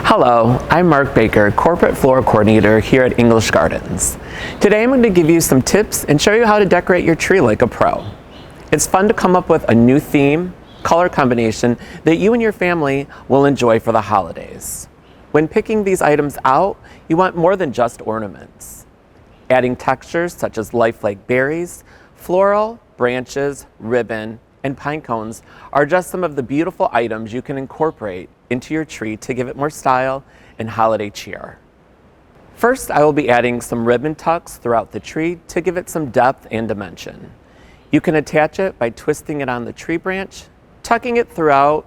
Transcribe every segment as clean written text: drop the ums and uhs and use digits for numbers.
Hello, I'm Mark Baker, Corporate Floral Coordinator here at English Gardens. Today I'm going to give you some tips and show you how to decorate your tree like a pro. It's fun to come up with a new theme, color combination that you and your family will enjoy for the holidays. When picking these items out, you want more than just ornaments. Adding textures such as lifelike berries, floral, branches, ribbon, and pine cones are just some of the beautiful items you can incorporate into your tree to give it more style and holiday cheer. First, I will be adding some ribbon tucks throughout the tree to give it some depth and dimension. You can attach it by twisting it on the tree branch, tucking it throughout,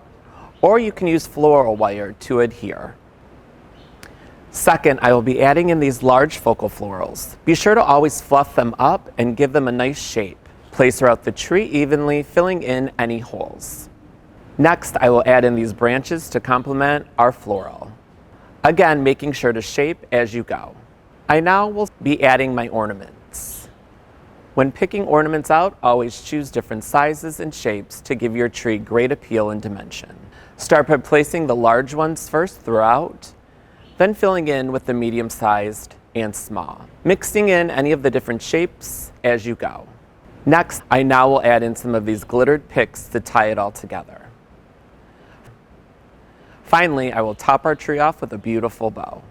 or you can use floral wire to adhere. Second, I will be adding in these large focal florals. Be sure to always fluff them up and give them a nice shape. Place throughout the tree evenly, filling in any holes. Next, I will add in these branches to complement our floral. Again, making sure to shape as you go. I now will be adding my ornaments. When picking ornaments out, always choose different sizes and shapes to give your tree great appeal and dimension. Start by placing the large ones first throughout, then filling in with the medium-sized and small, mixing in any of the different shapes as you go. Next, I now will add in some of these glittered picks to tie it all together. Finally, I will top our tree off with a beautiful bow.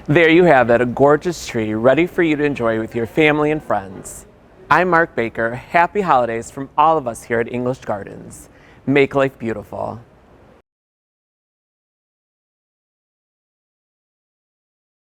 There you have it, a gorgeous tree ready for you to enjoy with your family and friends. I'm Mark Baker. Happy holidays from all of us here at English Gardens. Make life beautiful.